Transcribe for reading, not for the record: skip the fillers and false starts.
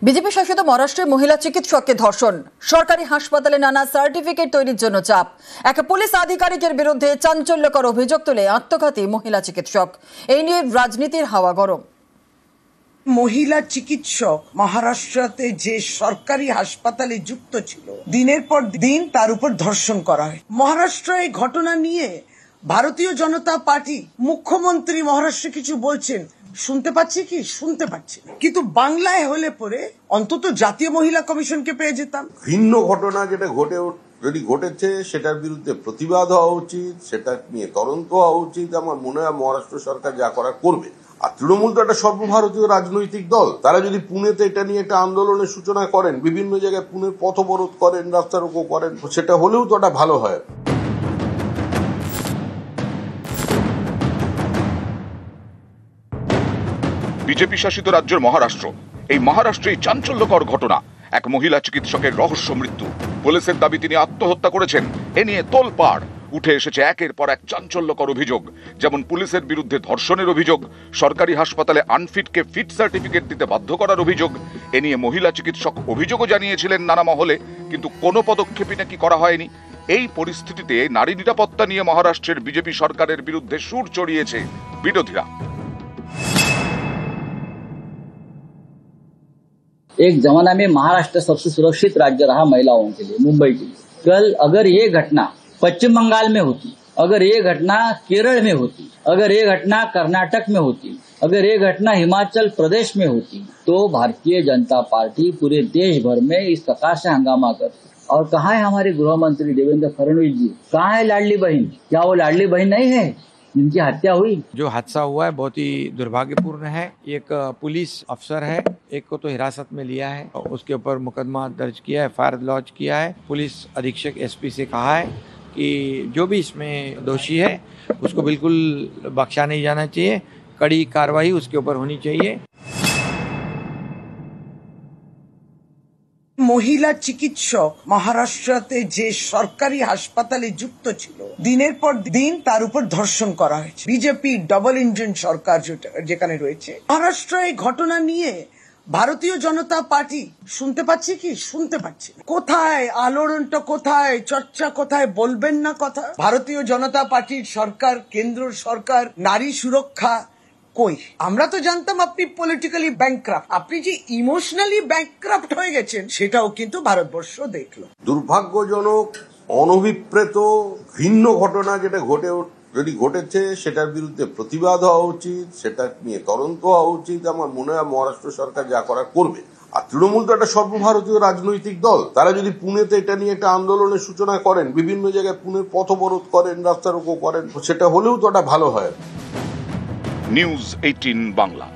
BJP শাসিত মহারাষ্ট্রে মহিলা চিকিৎসককে ধর্ষণ, সরকারি হাসপাতালে নানা সার্টিফিকেট তৈরির জন্য চাপ, এক পুলিশ আধিকারিকের বিরুদ্ধে চাঞ্চল্যকর অভিযোগ তুলে আত্মঘাতী মহিলা চিকিৎসক। এই নিয়ে রাজনীতির হাওয়া গরম। মহিলা চিকিৎসক মহারাষ্ট্রতে যে সরকারি হাসপাতালে যুক্ত ছিল, দিনের পর দিন তার উপর ধর্ষণ করা হয়। মহারাষ্ট্র এই ঘটনা নিয়ে ভারতীয় জনতা পার্টি মুখ্যমন্ত্রী মহারাষ্ট্রে কিছু বলছেন, শুনতে পাচ্ছি কি শুনতে পাচ্ছি না, কিন্তু বাংলায় হলে পরে অন্তত জাতীয় মহিলা কমিশনকে পেয়ে যেতাম। ভিন্ন ঘটনা যেটা যদি ঘটেছে সেটার বিরুদ্ধে প্রতিবাদ হওয়া উচিত, সেটা নিয়ে তদন্ত হওয়া উচিত। আমার মনে হয় মহারাষ্ট্র সরকার যা করার করবে। আর তৃণমূল তো একটা সর্বভারতীয় রাজনৈতিক দল, তারা যদি পুনেতে এটা নিয়ে একটা আন্দোলনের সূচনা করেন, বিভিন্ন জায়গায় পুনের পথ অবরোধ করেন, রাস্তা রোকো করেন, সেটা হলেও তো একটা ভালো হয়। বিজেপি শাসিত রাজ্যের মহারাষ্ট্র, এই মহারাষ্ট্রে চাঞ্চল্যকর ঘটনা, এক মহিলা চিকিৎসকের রহস্য মৃত্যু। পুলিশের দাবি তিনি আত্মহত্যা করেছেন। এ নিয়ে তোলপাড় উঠে এসেছে একের পর এক চাঞ্চল্যকর অভিযোগ। যেমন পুলিশের বিরুদ্ধে ধর্ষণের অভিযোগ, সরকারি হাসপাতালে আনফিটকে ফিট সার্টিফিকেট দিতে বাধ্য করার অভিযোগ। এ নিয়ে মহিলা চিকিৎসক অভিযোগও জানিয়েছিলেন নানা মহলে, কিন্তু কোনো পদক্ষেপই নাকি করা হয়নি। এই পরিস্থিতিতে নারী নিরাপত্তা নিয়ে মহারাষ্ট্রের বিজেপি সরকারের বিরুদ্ধে সুর চড়িয়েছে বিরোধীরা। एक जमाना में महाराष्ट्र सबसे सुरक्षित राज्य रहा महिलाओं के लिए, मुंबई के लिए। कल अगर ये घटना पश्चिम बंगाल में होती, अगर ये घटना केरल में होती, अगर ये घटना कर्नाटक में होती, अगर ये घटना हिमाचल प्रदेश में होती, तो भारतीय जनता पार्टी पूरे देश भर में इस प्रकार से हंगामा करती। और कहाँ है हमारे गृह मंत्री देवेंद्र फडणवीस जी? कहाँ है लाडली बहन? क्या वो लाडली बहन नहीं है जिनकी हत्या हुई? जो हादसा हुआ है बहुत ही दुर्भाग्यपूर्ण है। एक पुलिस अफसर है, एक को तो हिरासत में लिया है, उसके ऊपर मुकदमा दर्ज किया है, एफआईआर लॉन्च किया है। पुलिस अधीक्षक एसपी से कहा है कि जो भी इसमें दोषी है उसको बिल्कुल बख्शा नहीं जाना चाहिए, कड़ी कार्रवाई उसके ऊपर होनी चाहिए। মহিলা চিকিৎসক মহারাষ্ট্রতে যে সরকারি হাসপাতালে যুক্ত ছিল, দিনের পর দিন তার উপর ধর্ষণ করা হয়েছে। বিজেপি ডবল ইঞ্জিন সরকার যেখানে রয়েছে, মহারাষ্ট্র এই ঘটনা নিয়ে ভারতীয় জনতা পার্টি শুনতে পাচ্ছি কি শুনতে পাচ্ছি না। কোথায় আলোড়নটা, কোথায় চর্চা, কোথায় বলবেন না কথা? ভারতীয় জনতা পার্টির সরকার, কেন্দ্র সরকার, নারী সুরক্ষা কই? আমরা তো জানতাম আপনি পলিটিক্যালি ব্যাংক্রাফট, আপনি যে ইমোশনালি ব্যাংক্রাফট হয়ে গেছেন সেটাও কিন্তু ভারতবর্ষ দেখলো। দুর্ভাগ্যজনক, অনভিপ্রেত, ভিন্ন ঘটনা যেটা যদি ঘটেছে সেটার বিরুদ্ধে প্রতিবাদ হওয়া উচিত, সেটা নিয়ে তদন্ত হওয়া উচিত। আমার মনে হয় মহারাষ্ট্র সরকার যা করার করবে। আর তৃণমূল তো একটা সর্বভারতীয় রাজনৈতিক দল, তারা যদি পুনেতে এটা নিয়ে একটা আন্দোলনের সূচনা করেন, বিভিন্ন জায়গায় পুনের পথ অবরোধ করেন, রাস্তা রোকো করেন, সেটা হলেও তো একটা ভালো হয়। নিউজ 18 বাংলা।